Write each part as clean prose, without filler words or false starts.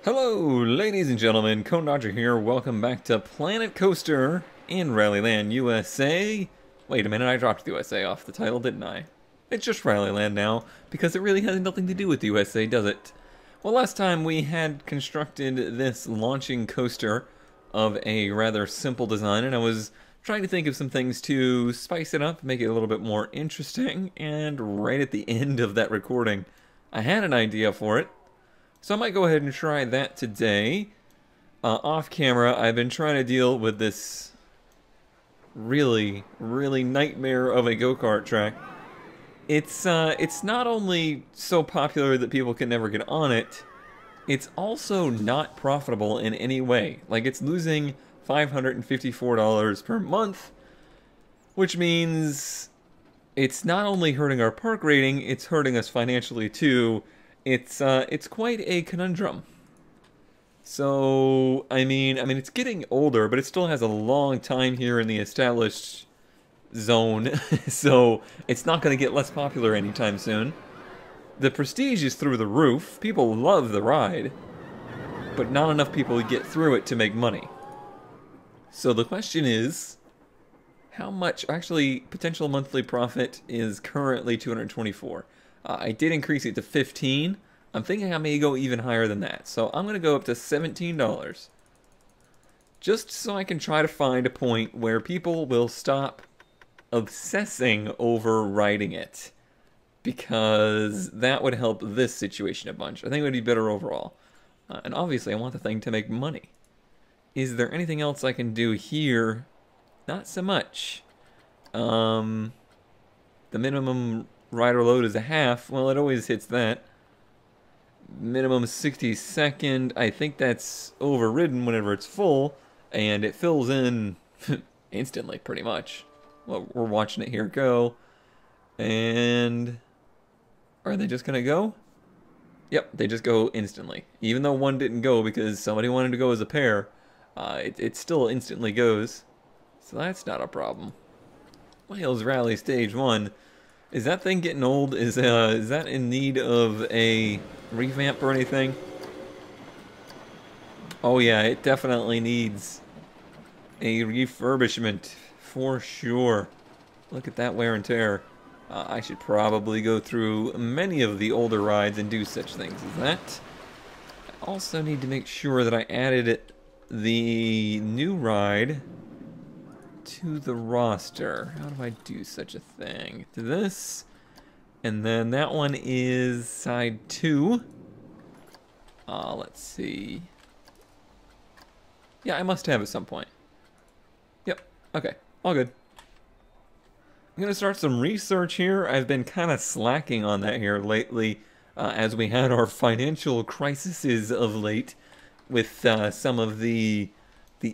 Hello, ladies and gentlemen, Cone Dodger here. Welcome back to Planet Coaster in RallyLand USA. Wait a minute, I dropped the USA off the title, didn't I? It's just RallyLand now, because it really has nothing to do with the USA, does it? Well, last time we had constructed this launching coaster of a rather simple design, and I was trying to think of some things to spice it up, make it a little bit more interesting, and right at the end of that recording, I had an idea for it. So I might go ahead and try that today. Off camera, I've been trying to deal with this really nightmare of a go-kart track. It's not only so popular that people can never get on it, it's also not profitable in any way. Like, it's losing $554 per month, which means it's not only hurting our park rating, it's hurting us financially too. It's quite a conundrum. So, I mean, it's getting older, but it still has a long time here in the established zone, so it's not going to get less popular anytime soon. The prestige is through the roof. People love the ride, but not enough people get through it to make money. So the question is, how much, actually, potential monthly profit is currently $224. I did increase it to $15. I'm thinking I may go even higher than that. So I'm going to go up to $17. Just so I can try to find a point where people will stop obsessing over riding it. Because that would help this situation a bunch. I think it would be better overall. And obviously I want the thing to make money. Is there anything else I can do here? Not so much. The minimum rider load is a half. Well, it always hits that. Minimum 60-second. I think that's overridden whenever it's full, and it fills in instantly, pretty much. Well, we're watching it here go. And are they just gonna go? Yep, they just go instantly. Even though one didn't go because somebody wanted to go as a pair, it still instantly goes. So that's not a problem. Wales Rally Stage 1. Is that thing getting old? Is that in need of a revamp or anything? Oh yeah, it definitely needs a refurbishment for sure. Look at that wear and tear. I should probably go through many of the older rides and do such things as that. I also need to make sure that I added the new ride to the roster. How do I do such a thing? To this, and then that one is side 2. Let's see. Yeah, I must have at some point. Yep, okay, all good. I'm gonna start some research here. I've been kind of slacking on that here lately, as we had our financial crises of late with some of the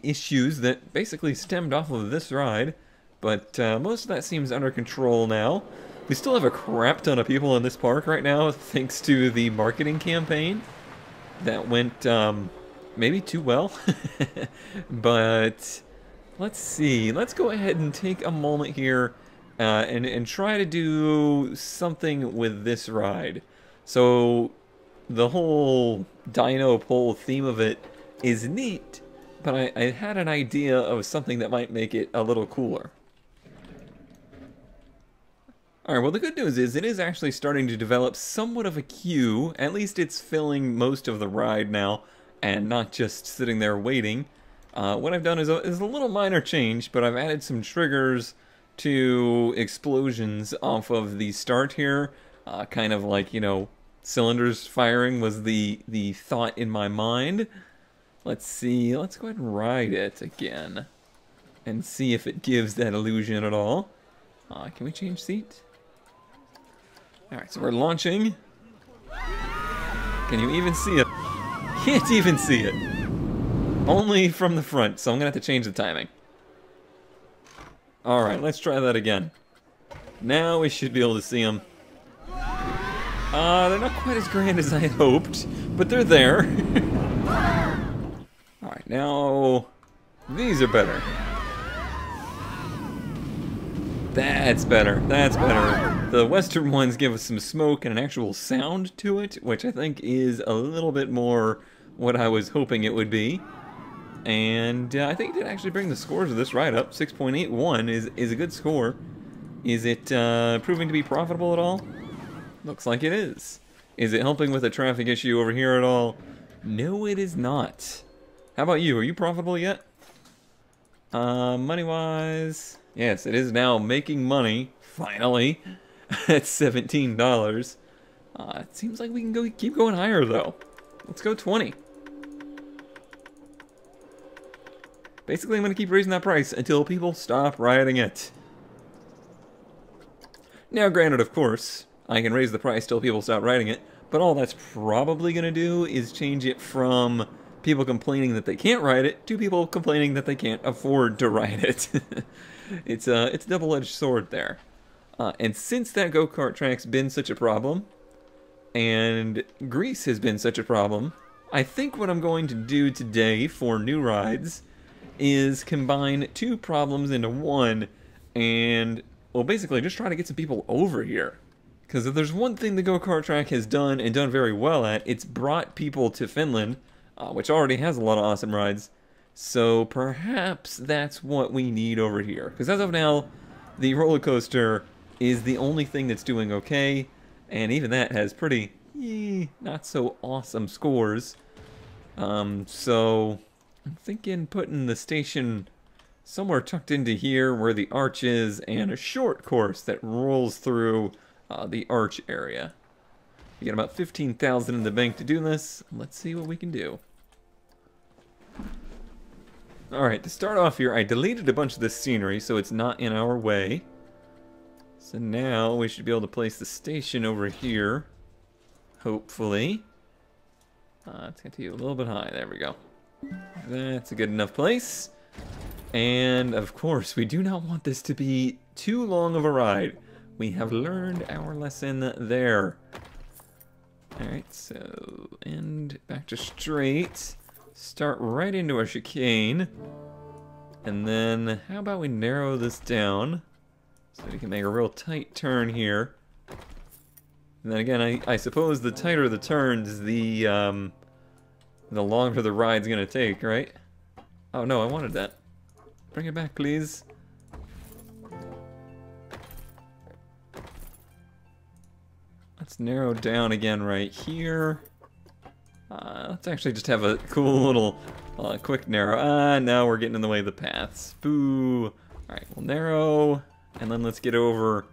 issues that basically stemmed off of this ride, but most of that seems under control now. We still have a crap ton of people in this park right now, thanks to the marketing campaign that went maybe too well. But let's see. Let's go ahead and take a moment here and try to do something with this ride. So the whole Dino Pole theme of it is neat, but I had an idea of something that might make it a little cooler. Alright, well the good news is it is actually starting to develop somewhat of a queue. At least it's filling most of the ride now, and not just sitting there waiting. What I've done is a little minor change, but I've added some triggers to explosions off of the start here. Kind of like, you know, cylinders firing was the thought in my mind. Let's see, let's go ahead and ride it again and see if it gives that illusion at all. Can we change seat? Alright, so we're launching. Can you even see it? Can't even see it. Only from the front, so I'm gonna have to change the timing. Alright, let's try that again. Now we should be able to see them. They're not quite as grand as I had hoped, but they're there. Alright, now these are better. That's better. That's better. The Western ones give us some smoke and an actual sound to it, which I think is a little bit more what I was hoping it would be. And I think it did actually bring the scores of this ride up. 6.81 is a good score. Is it proving to be profitable at all? Looks like it is. Is it helping with a traffic issue over here at all? No, it is not. How about you? Are you profitable yet? Money-wise, yes, it is now making money, finally, at $17. It seems like we can keep going higher, though. Let's go 20. Basically, I'm going to keep raising that price until people stop riding it. Now, granted, of course, I can raise the price till people stop riding it, but all that's probably going to do is change it from people complaining that they can't ride it to people complaining that they can't afford to ride it. It's a double-edged sword there. And since that go-kart track's been such a problem, and grease has been such a problem, I think what I'm going to do today for new rides is combine two problems into one, and, well, basically just try to get some people over here. Because if there's one thing the go-kart track has done, and done very well at, it's brought people to Finland, which already has a lot of awesome rides. So perhaps that's what we need over here. Because as of now, the roller coaster is the only thing that's doing okay, and even that has pretty not so awesome scores. So I'm thinking putting the station somewhere tucked into here where the arch is, and a short course that rolls through the arch area. We got about 15,000 in the bank to do this. Let's see what we can do. Alright, to start off here, I deleted a bunch of this scenery so it's not in our way. So now we should be able to place the station over here. Hopefully. It's going to be a little bit high. There we go. That's a good enough place. And, of course, we do not want this to be too long of a ride. We have learned our lesson there. Alright, so end back to straight. Start right into our chicane. And then, how about we narrow this down so we can make a real tight turn here. And then again, I suppose the tighter the turns, the longer the ride's gonna take, right? Oh no, I wanted that. Bring it back, please. Let's narrow down again right here. Let's actually just have a cool little quick narrow. Now we're getting in the way of the paths. Boo! Alright, we'll narrow, and then let's get over...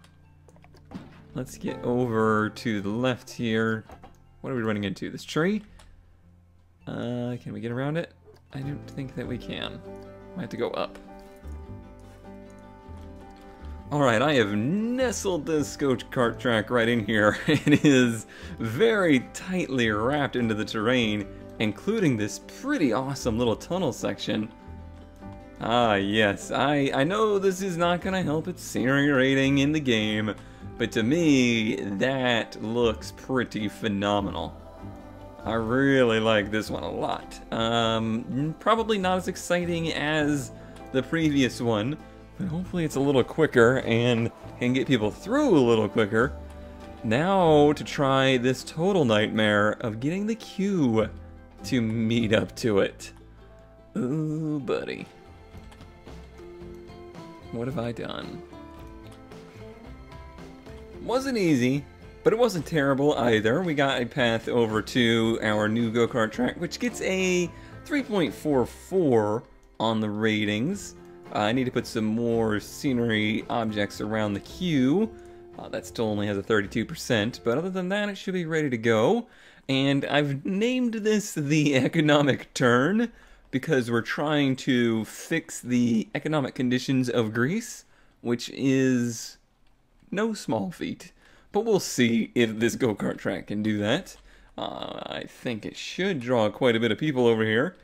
Let's get over to the left here. What are we running into? This tree? Can we get around it? I don't think that we can. Might have to go up. Alright, I have nestled this go-kart track right in here. It is very tightly wrapped into the terrain, including this pretty awesome little tunnel section. Ah, yes, I know this is not going to help its scenery rating in the game, but to me, that looks pretty phenomenal. I really like this one a lot. Probably not as exciting as the previous one, but hopefully it's a little quicker and can get people through a little quicker. Now to try this total nightmare of getting the queue to meet up to it. Ooh, buddy. What have I done? Wasn't easy, but it wasn't terrible either. We got a path over to our new go-kart track, which gets a 3.44 on the ratings. I need to put some more scenery objects around the queue. That still only has a 32%, but other than that, it should be ready to go. And I've named this the economic turn because we're trying to fix the economic conditions of Greece, which is no small feat. But we'll see if this go-kart track can do that. I think it should draw quite a bit of people over here.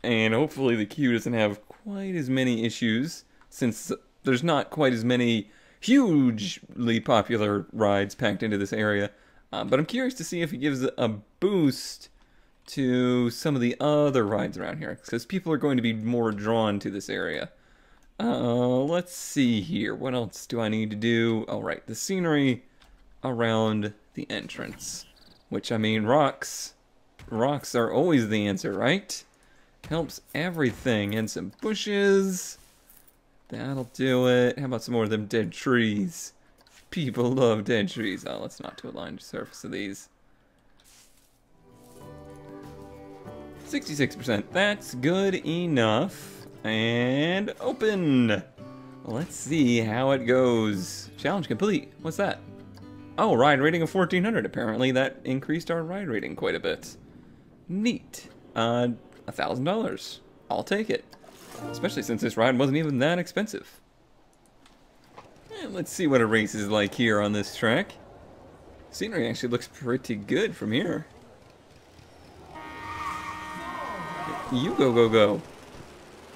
And hopefully the queue doesn't have quite as many issues, since there's not quite as many hugely popular rides packed into this area. But I'm curious to see if it gives a boost to some of the other rides around here, because people are going to be more drawn to this area. Let's see here. What else do I need to do? Oh, right, the scenery around the entrance, which, I mean, rocks. rocks are always the answer, right? Helps everything. And some bushes. That'll do it. How about some more of them dead trees? People love dead trees. Oh, let's not do a line surface of these. 66%. That's good enough. And open. Let's see how it goes. Challenge complete. What's that? Oh, ride rating of 1400. Apparently that increased our ride rating quite a bit. Neat. $1,000. I'll take it. Especially since this ride wasn't even that expensive. And let's see what a race is like here on this track. Scenery actually looks pretty good from here. You go, go, go.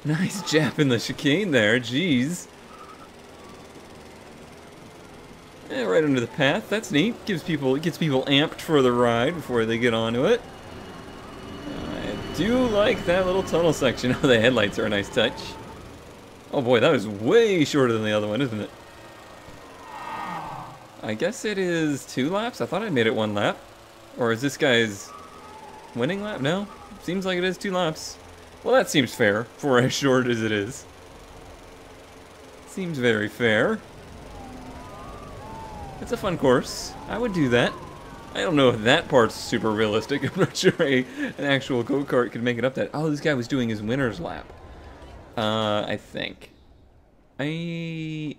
Nice jab in the chicane there, jeez. Yeah, right under the path, that's neat. It gets people amped for the ride before they get onto it. I do like that little tunnel section. Oh, the headlights are a nice touch. Oh boy, that was way shorter than the other one, isn't it? I guess it is 2 laps? I thought I made it 1 lap. Or is this guy's winning lap? No, seems like it is 2 laps. Well, that seems fair for as short as it is. Seems very fair. It's a fun course. I would do that. I don't know if that part's super realistic. I'm not sure an actual go-kart could make it up that. Oh, this guy was doing his winner's lap. I think. Is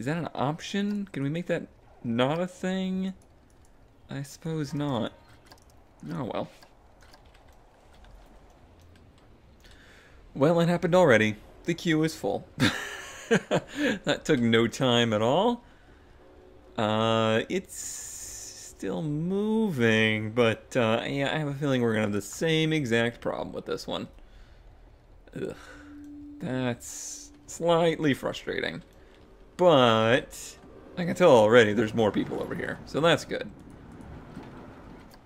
that an option? Can we make that not a thing? I suppose not. Oh well. Well, it happened already. The queue is full. That took no time at all. It's still moving, but yeah, I have a feeling we're gonna have the same exact problem with this one. Ugh. That's slightly frustrating. But I can tell already there's more people over here, so that's good.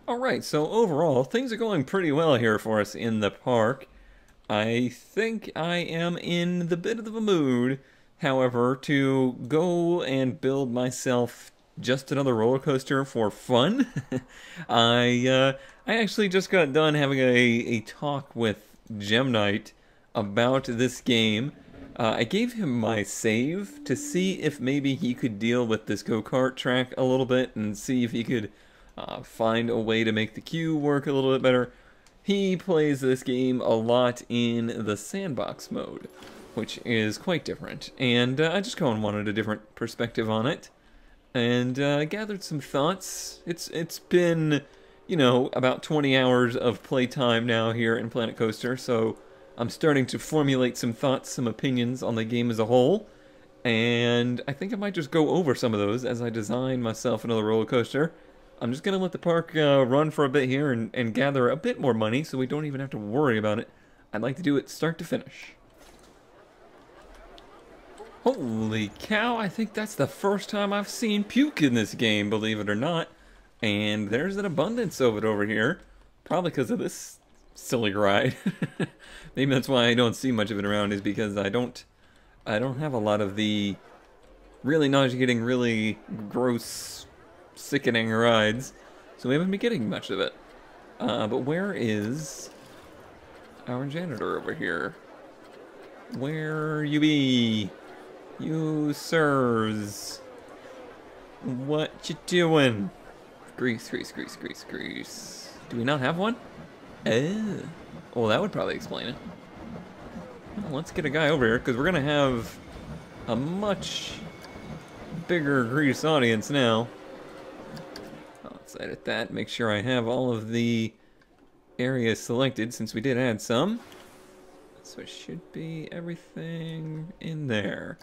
Alright, so overall, things are going pretty well here for us in the park. I think I am in the bit of a mood, however, to go and build myself just another roller coaster for fun. I actually just got done having a talk with Gem Knight about this game. I gave him my save to see if maybe he could deal with this go-kart track a little bit and see if he could find a way to make the queue work a little bit better. He plays this game a lot in the Sandbox Mode, which is quite different, and I just kind of wanted a different perspective on it, and gathered some thoughts. It's been, you know, about 20 hours of playtime now here in Planet Coaster, so I'm starting to formulate some thoughts, some opinions on the game as a whole, and I think I might just go over some of those as I design myself another roller coaster. I'm just going to let the park run for a bit here and gather a bit more money so we don't even have to worry about it. I'd like to do it start to finish. Holy cow, I think that's the first time I've seen puke in this game, believe it or not. And there's an abundance of it over here. Probably because of this silly ride. Maybe that's why I don't see much of it around, is because I don't have a lot of the really nauseating, really gross, sickening rides, so we haven't been getting much of it. But where is our janitor over here? Where you be? You sirs. What you doing? Grease, grease, grease, grease, grease. Do we not have one? Oh. Well, that would probably explain it. Well, let's get a guy over here, because we're going to have a much bigger grease audience now. Let's edit that, make sure I have all of the areas selected, since we did add some. So it should be everything in there.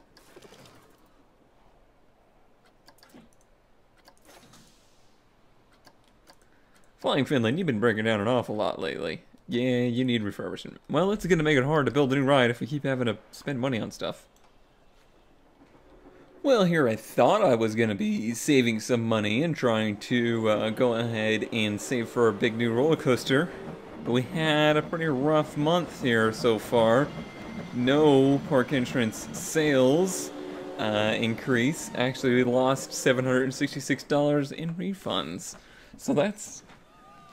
Flying Finland, you've been breaking down an awful lot lately. Yeah, you need refurbishment. Well, it's going to make it hard to build a new ride if we keep having to spend money on stuff. Well, here I thought I was going to be saving some money and trying to go ahead and save for a big new roller coaster. But we had a pretty rough month here so far. No park entrance sales increase. Actually, we lost $766 in refunds. So that's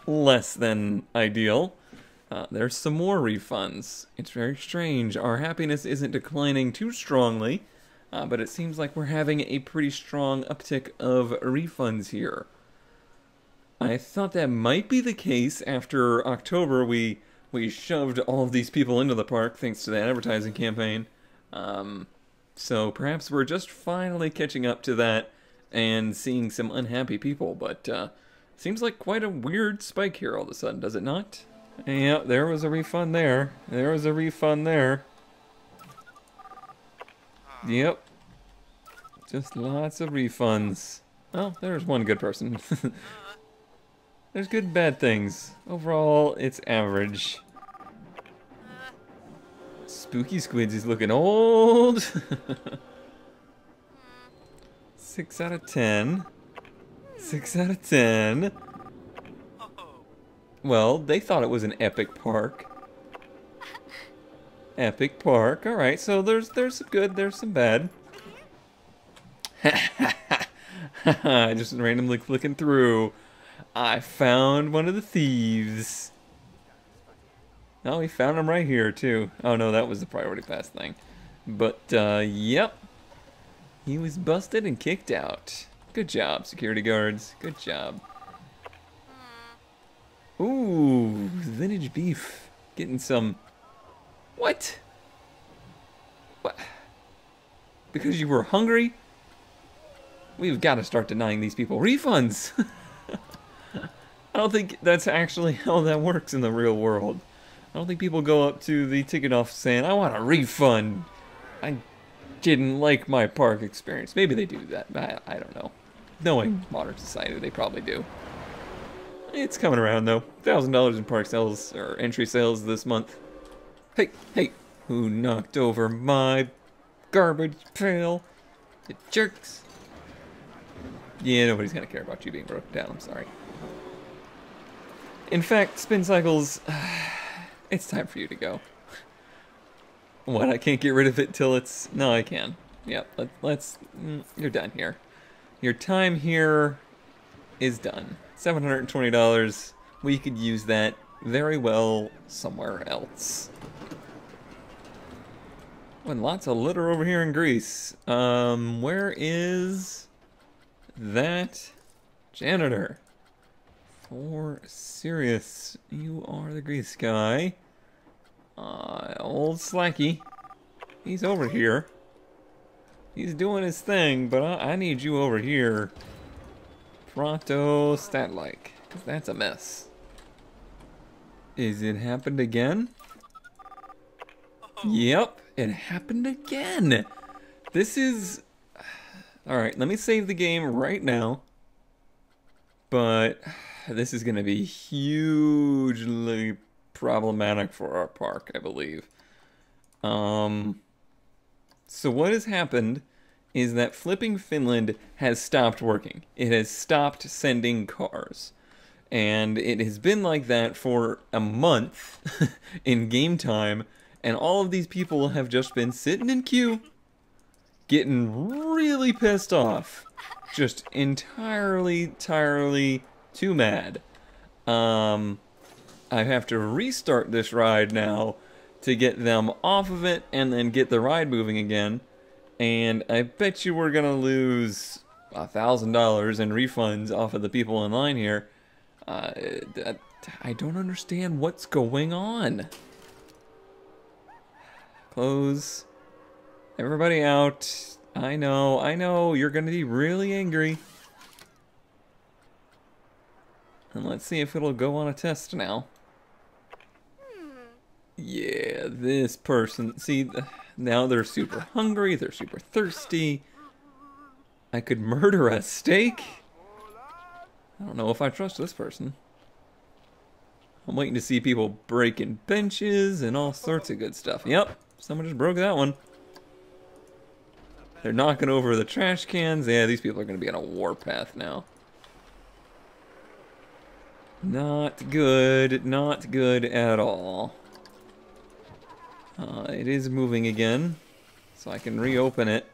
less than ideal. There's some more refunds. It's very strange. Our happiness isn't declining too strongly, but it seems like we're having a pretty strong uptick of refunds here. I thought that might be the case after October. We shoved all of these people into the park thanks to that advertising campaign. So perhaps we're just finally catching up to that and seeing some unhappy people, but seems like quite a weird spike here all of a sudden, does it not? Yeah, there was a refund there. There was a refund there. Yep. Just lots of refunds. Oh, there's one good person. There's good and bad things. Overall, it's average. Spooky Squids is looking old. 6 out of 10. 6 out of 10. Well, they thought it was an epic park. Epic park. All right, so there's some good, there's some bad. Just randomly clicking through. I found one of the thieves. Oh, we found him right here too. Oh no, that was the priority pass thing. But yep, he was busted and kicked out. Good job, security guards. Good job. Ooh, vintage beef. Getting some... What? What? Because you were hungry? We've got to start denying these people refunds. I don't think that's actually how that works in the real world. I don't think people go up to the ticket office saying, I want a refund. I didn't like my park experience. Maybe they do that. I don't know. Knowing modern society, they probably do. It's coming around though. $1,000 in park sales or entry sales this month. Hey, hey, who knocked over my garbage pail? You jerks. Yeah, nobody's gonna care about you being broken down, I'm sorry. In fact, Spin Cycles, it's time for you to go. What, I can't get rid of it till it's... No, I can. Yep, let's... You're done here. Your time here is done. $720. We could use that very well somewhere else. And lots of litter over here in Greece. Where is that janitor? For serious, you are the Grease guy. Old Slacky. He's over here. He's doing his thing, but I need you over here. Pronto stat-like, because that's a mess. Is it happened again? Yep, it happened again. This is... Alright, let me save the game right now. But this is going to be hugely problematic for our park, I believe. So what has happened is that Flipping Finland has stopped working. It has stopped sending cars. And it has been like that for a month in game time. And all of these people have just been sitting in queue, getting really pissed off. Just entirely too mad. I have to restart this ride now to get them off of it and then get the ride moving again. And I bet you we're gonna lose $1,000 in refunds off of the people in line here. I don't understand what's going on. Close. Everybody out. I know, you're gonna be really angry. And let's see if it'll go on a test now. Yeah, this person, see, now they're super hungry, they're super thirsty. I could murder a steak? I don't know if I trust this person. I'm waiting to see people breaking benches and all sorts of good stuff. Yep, someone just broke that one. They're knocking over the trash cans. Yeah, these people are going to be on a warpath now. Not good at all. It is moving again, so I can reopen it.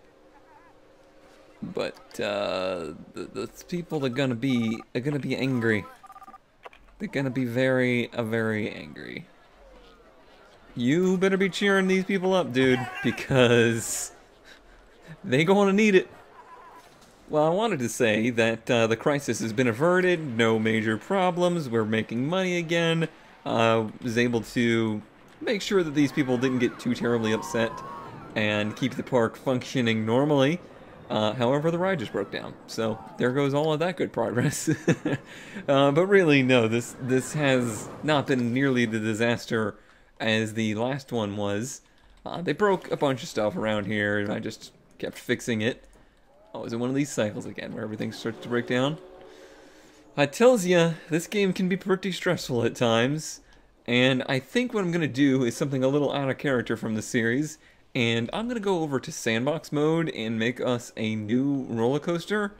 But the people are gonna be angry. they're gonna be very angry. You better be cheering these people up, dude, because they gonna need it. Well, I wanted to say that the crisis has been averted, no major problems, we're making money again. Was able to make sure that these people didn't get too terribly upset and keep the park functioning normally. However, the ride just broke down, so there goes all of that good progress. But really, no, this has not been nearly the disaster as the last one was. They broke a bunch of stuff around here, and I just kept fixing it. Oh, is it one of these cycles again, where everything starts to break down? I tells ya, this game can be pretty stressful at times, and I think what I'm going to do is something a little out of character from the series, and I'm going to go over to Sandbox Mode and make us a new roller coaster,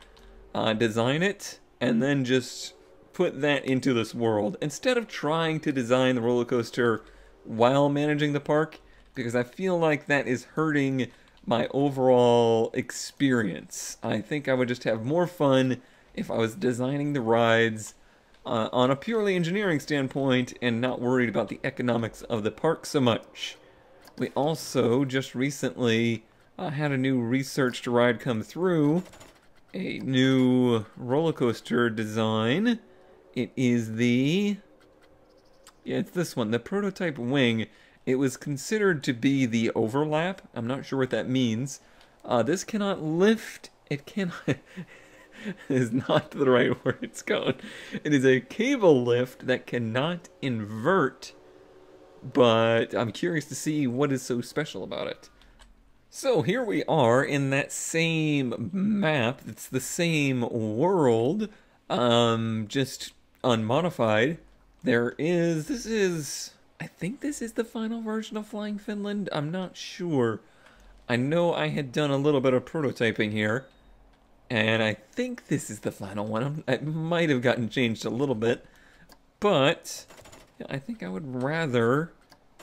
design it, and then just put that into this world, instead of trying to design the roller coaster while managing the park, because I feel like that is hurting my overall experience. I think I would just have more fun if I was designing the rides on a purely engineering standpoint and not worried about the economics of the park so much. We also just recently had a new researched ride come through, a new roller coaster design. It is it's this one, the prototype wing. It was considered to be the overlap. I'm not sure what that means. This cannot lift. It cannot... is not the right word it's going. It is a cable lift that cannot invert, but I'm curious to see what is so special about it. So here we are in that same map. It's the same world, just unmodified. I think this is the final version of Flying Finland. I'm not sure. I know I had done a little bit of prototyping here, and I think this is the final one. It might have gotten changed a little bit, but I think I would rather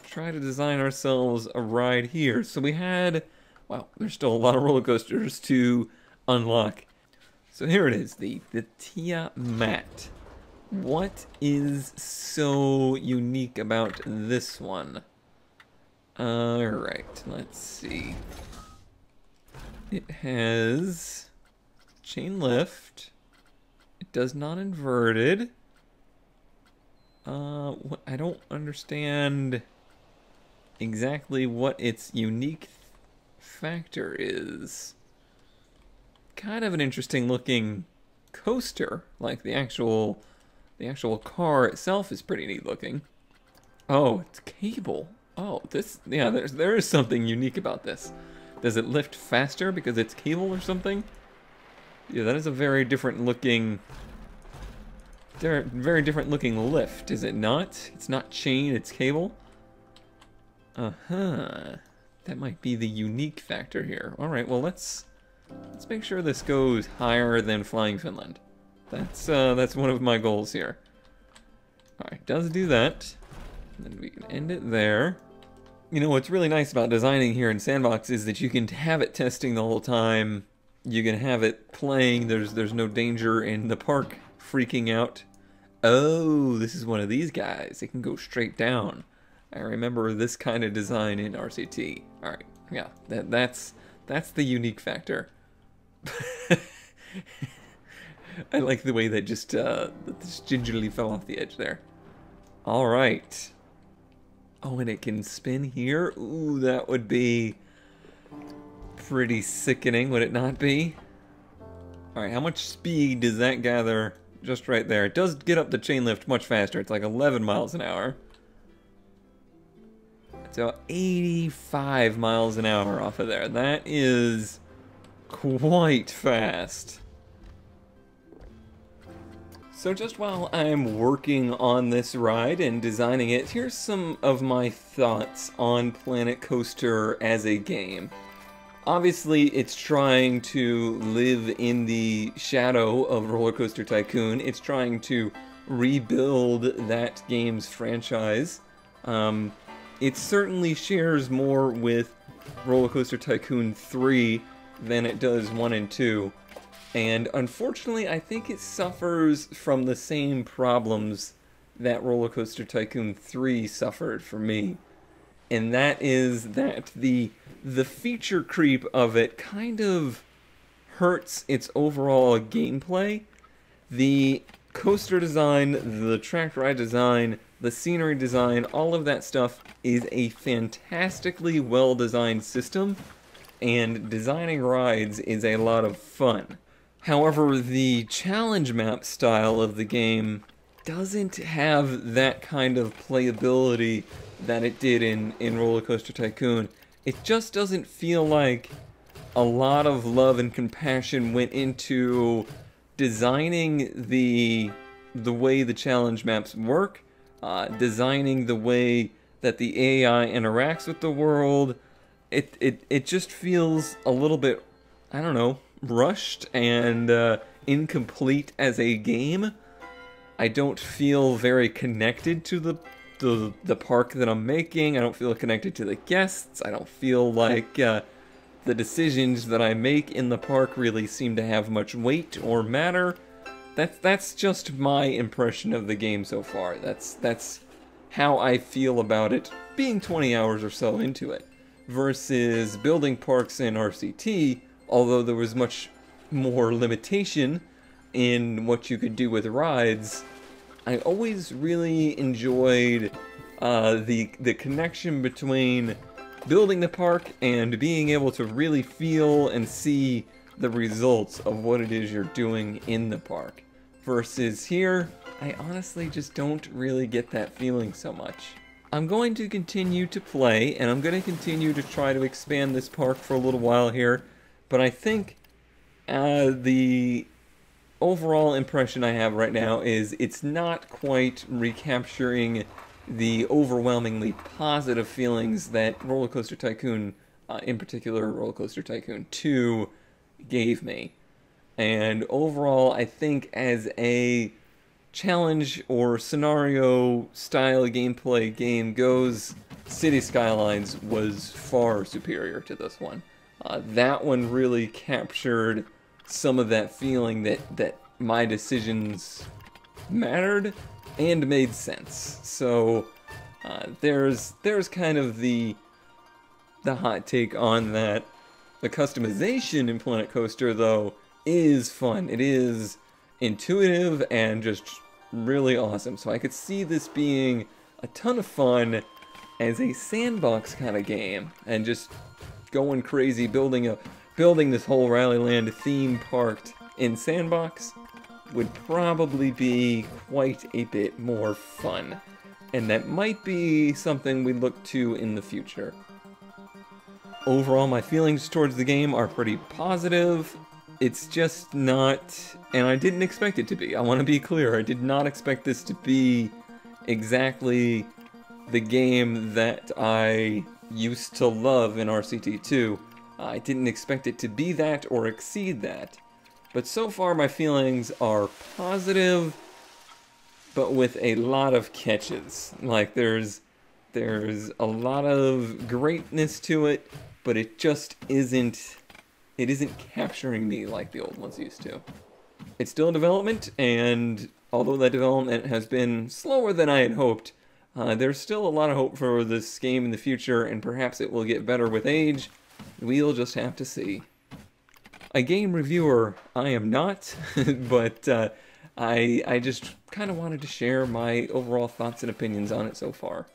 try to design ourselves a ride here. So we had, wow, there's still a lot of roller coasters to unlock. So here it is, the Tiamat. What is so unique about this one? Alright, let's see. It has chain lift. It does not inverted. I don't understand exactly what its unique factor is. Kind of an interesting looking coaster, like the actual car itself is pretty neat looking. Oh, it's cable. Oh, yeah, there is something unique about this. Does it lift faster because it's cable or something? Yeah, that is a very different looking lift, is it not? It's not chain, it's cable. That might be the unique factor here. All right, well let's make sure this goes higher than Flying Finland. That's one of my goals here. All right, does do that. Then we can end it there. You know, what's really nice about designing here in Sandbox is that you can have it testing the whole time. You can have it playing. There's no danger in the park freaking out. Oh, this is one of these guys. It can go straight down. I remember this kind of design in RCT. All right, yeah, that's the unique factor. I like the way that just gingerly fell off the edge there. All right. Oh, and it can spin here? Ooh, that would be pretty sickening, would it not be? All right, how much speed does that gather just right there? It does get up the chain lift much faster. It's like 11 miles an hour. So 85 miles an hour off of there. That is quite fast. So just while I'm working on this ride and designing it, here's some of my thoughts on Planet Coaster as a game. Obviously, it's trying to live in the shadow of Roller Coaster Tycoon. It's trying to rebuild that game's franchise. It certainly shares more with Roller Coaster Tycoon 3 than it does 1 and 2. And unfortunately, I think it suffers from the same problems that Roller Coaster Tycoon 3 suffered for me. And that is that the feature creep of it kind of hurts its overall gameplay. The coaster design, the track ride design, the scenery design, all of that stuff is a fantastically well-designed system, and designing rides is a lot of fun. However, the challenge map style of the game doesn't have that kind of playability that it did in Roller Coaster Tycoon. It just doesn't feel like a lot of love and compassion went into designing the way the challenge maps work, designing the way that the AI interacts with the world. It just feels a little bit, I don't know, rushed and incomplete as a game. I don't feel very connected to the park that I'm making. I don't feel connected to the guests. I don't feel like the decisions that I make in the park really seem to have much weight or matter. That's just my impression of the game so far. That's how I feel about it, being 20 hours or so into it, versus building parks in RCT, although there was much more limitation in what you could do with rides. I always really enjoyed the connection between building the park and being able to really feel and see the results of what it is you're doing in the park. Versus here, I honestly just don't really get that feeling so much. I'm going to continue to play, and I'm going to continue to try to expand this park for a little while here, but I think the overall impression I have right now is it's not quite recapturing the overwhelmingly positive feelings that Roller Coaster Tycoon, in particular Roller Coaster Tycoon 2, gave me. And overall, I think as a challenge or scenario style gameplay game goes, City Skylines was far superior to this one. That one really captured some of that feeling that my decisions mattered and made sense. So there's kind of the hot take on that. The customization in Planet Coaster, though, is fun. It is intuitive and just really awesome. So I could see this being a ton of fun as a sandbox kind of game, and just going crazy building this whole RallyLand theme park in Sandbox would probably be quite a bit more fun. And that might be something we look to in the future. Overall, my feelings towards the game are pretty positive. It's just not, and I didn't expect it to be. I want to be clear, I did not expect this to be exactly the game that I used to love in RCT2. I didn't expect it to be that or exceed that. But so far my feelings are positive, but with a lot of catches. Like there's a lot of greatness to it, but it just isn't capturing me like the old ones used to. It's still in development, and although that development has been slower than I had hoped, there's still a lot of hope for this game in the future, and perhaps it will get better with age. We'll just have to see. A game reviewer, I am not, but I just kind of wanted to share my overall thoughts and opinions on it so far.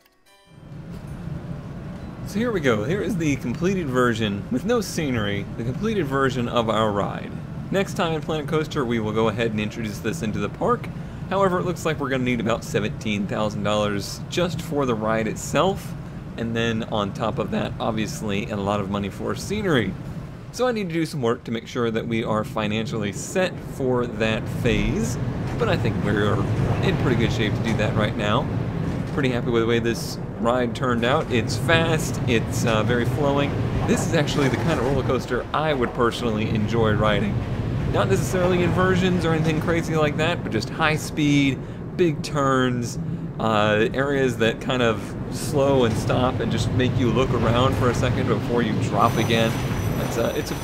So here we go. Here is the completed version, with no scenery, the completed version of our ride. Next time in Planet Coaster, we will go ahead and introduce this into the park. However, it looks like we're going to need about $17,000 just for the ride itself, and then on top of that, obviously, a lot of money for scenery. So I need to do some work to make sure that we are financially set for that phase, but I think we're in pretty good shape to do that right now. Pretty happy with the way this ride turned out. It's fast, it's very flowing. This is actually the kind of roller coaster I would personally enjoy riding. Not necessarily inversions or anything crazy like that, but just high speed, big turns, areas that kind of slow and stop and just make you look around for a second before you drop again. It's a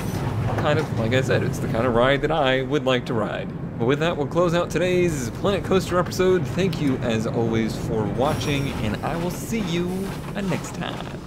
kind kind of, like I said, it's the kind of ride that I would like to ride. But with that, we'll close out today's Planet Coaster episode. Thank you, as always, for watching, and I will see you next time.